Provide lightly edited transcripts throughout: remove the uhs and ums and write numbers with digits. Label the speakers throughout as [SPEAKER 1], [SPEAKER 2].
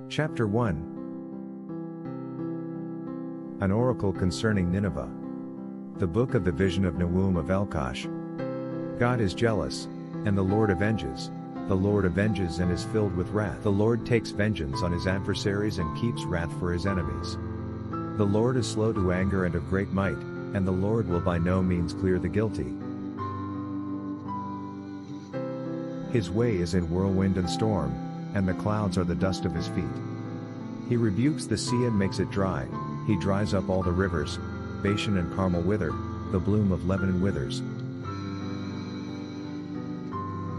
[SPEAKER 1] Chapter 1. An oracle concerning Nineveh. The book of the vision of Nahum of Elkosh. God is jealous, and the Lord avenges. The Lord avenges and is filled with wrath. The Lord takes vengeance on his adversaries and keeps wrath for his enemies. The Lord is slow to anger and of great might, and the Lord will by no means clear the guilty. His way is in whirlwind and storm, and the clouds are the dust of his feet. He rebukes the sea and makes it dry, he dries up all the rivers. Bashan and Carmel wither, the bloom of Lebanon withers.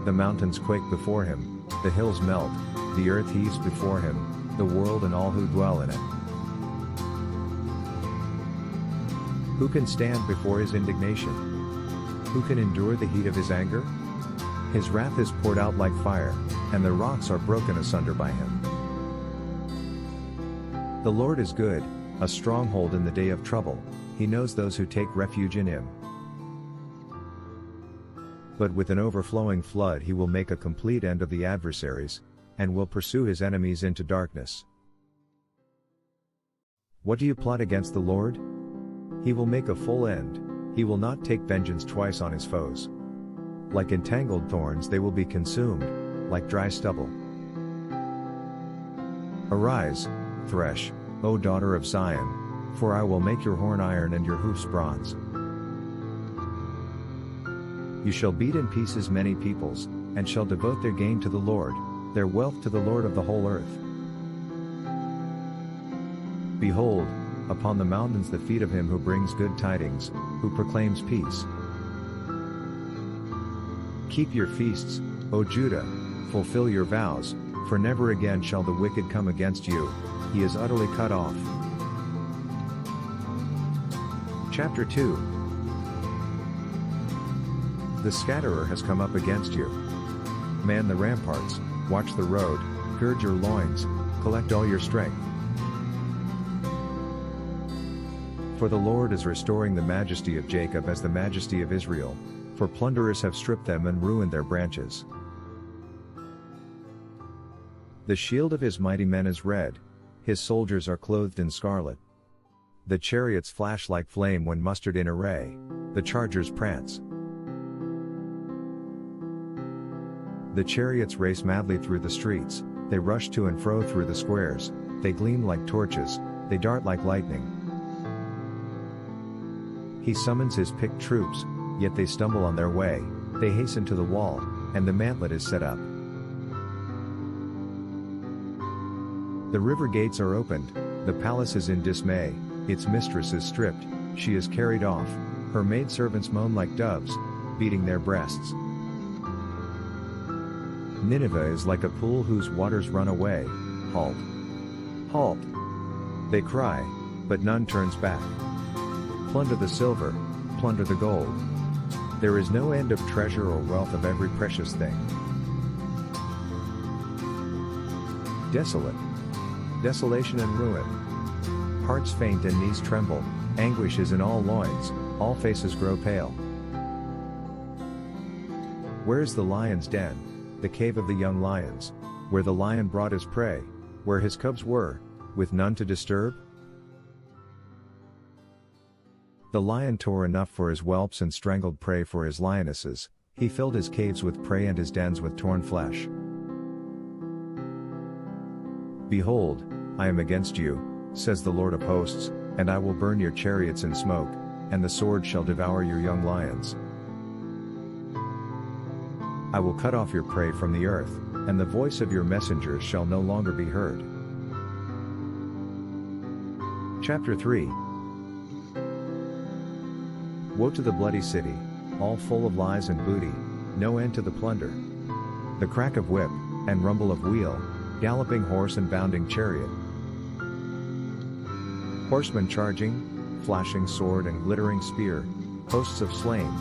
[SPEAKER 1] The mountains quake before him, the hills melt, the earth heaves before him, the world and all who dwell in it. Who can stand before his indignation? Who can endure the heat of his anger? His wrath is poured out like fire, and the rocks are broken asunder by him. The Lord is good, a stronghold in the day of trouble, he knows those who take refuge in him. But with an overflowing flood he will make a complete end of the adversaries, and will pursue his enemies into darkness. What do you plot against the Lord? He will make a full end, he will not take vengeance twice on his foes. Like entangled thorns they will be consumed, like dry stubble. Arise, thresh, O daughter of Zion, for I will make your horn iron and your hoofs bronze. You shall beat in pieces many peoples, and shall devote their gain to the Lord, their wealth to the Lord of the whole earth. Behold, upon the mountains the feet of him who brings good tidings, who proclaims peace. Keep your feasts, O Judah, fulfill your vows, for never again shall the wicked come against you, he is utterly cut off. Chapter 2. The scatterer has come up against you. Man the ramparts, watch the road, gird your loins, collect all your strength. For the Lord is restoring the majesty of Jacob as the majesty of Israel, for plunderers have stripped them and ruined their branches. The shield of his mighty men is red, his soldiers are clothed in scarlet. The chariots flash like flame when mustered in array, the chargers prance. The chariots race madly through the streets, they rush to and fro through the squares, they gleam like torches, they dart like lightning. He summons his picked troops, yet they stumble on their way, they hasten to the wall, and the mantlet is set up. The river gates are opened, the palace is in dismay, its mistress is stripped, she is carried off, her maidservants moan like doves, beating their breasts. Nineveh is like a pool whose waters run away, halt! Halt! They cry, but none turns back. Plunder the silver, plunder the gold. There is no end of treasure or wealth of every precious thing. Desolate. Desolation and ruin. Hearts faint and knees tremble, anguish is in all loins, all faces grow pale. Where is the lion's den, the cave of the young lions, where the lion brought his prey, where his cubs were, with none to disturb? The lion tore enough for his whelps and strangled prey for his lionesses, he filled his caves with prey and his dens with torn flesh. Behold, I am against you, says the Lord of hosts, and I will burn your chariots in smoke, and the sword shall devour your young lions. I will cut off your prey from the earth, and the voice of your messengers shall no longer be heard. Chapter 3. Woe to the bloody city, all full of lies and booty, no end to the plunder. The crack of whip, and rumble of wheel, galloping horse and bounding chariot. Horsemen charging, flashing sword and glittering spear, hosts of slain,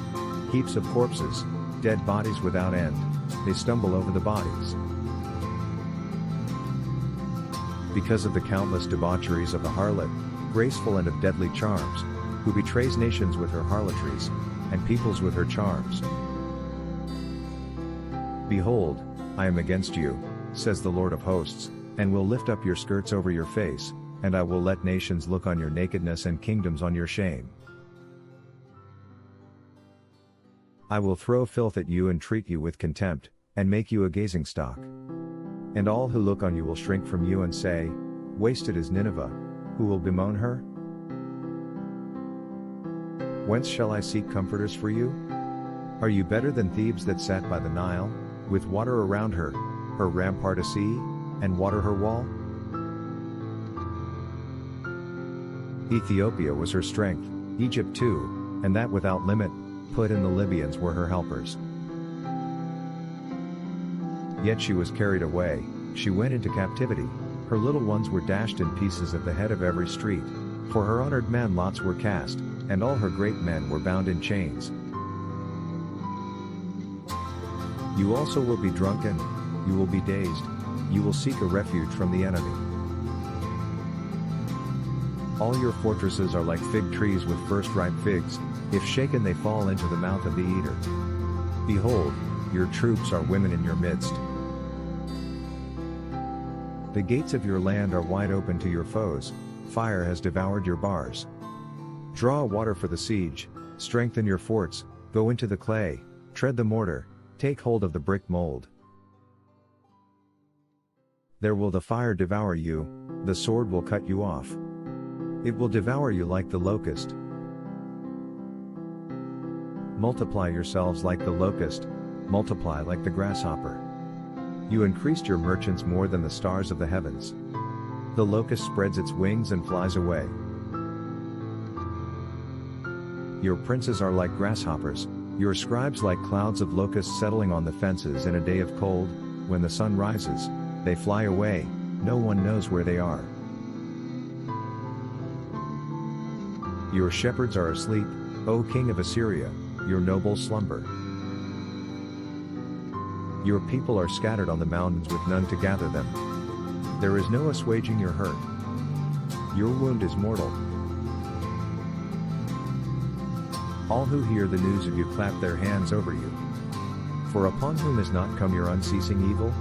[SPEAKER 1] heaps of corpses, dead bodies without end, they stumble over the bodies. Because of the countless debaucheries of the harlot, graceful and of deadly charms, who betrays nations with her harlotries, and peoples with her charms. Behold, I am against you, says the Lord of hosts, and will lift up your skirts over your face, and I will let nations look on your nakedness and kingdoms on your shame. I will throw filth at you and treat you with contempt, and make you a gazing stock. And all who look on you will shrink from you and say, Wasted is Nineveh. Who will bemoan her? Whence shall I seek comforters for you? Are you better than Thebes that sat by the Nile, with water around her, her rampart a sea, and water her wall? Ethiopia was her strength, Egypt too, and that without limit. Put in the Libyans were her helpers. Yet she was carried away, she went into captivity, her little ones were dashed in pieces at the head of every street, for her honored men lots were cast, and all her great men were bound in chains. You also will be drunken, you will be dazed, you will seek a refuge from the enemy. All your fortresses are like fig trees with first ripe figs, if shaken they fall into the mouth of the eater. Behold, your troops are women in your midst. The gates of your land are wide open to your foes, fire has devoured your bars. Draw water for the siege, strengthen your forts, go into the clay, tread the mortar, take hold of the brick mold. There will the fire devour you, the sword will cut you off. It will devour you like the locust. Multiply yourselves like the locust, multiply like the grasshopper. You increased your merchants more than the stars of the heavens. The locust spreads its wings and flies away. Your princes are like grasshoppers, your scribes like clouds of locusts settling on the fences in a day of cold. When the sun rises, they fly away, no one knows where they are. Your shepherds are asleep, O king of Assyria, your nobles slumber. Your people are scattered on the mountains with none to gather them. There is no assuaging your hurt. Your wound is mortal. All who hear the news of you clap their hands over you. For upon whom has not come your unceasing evil?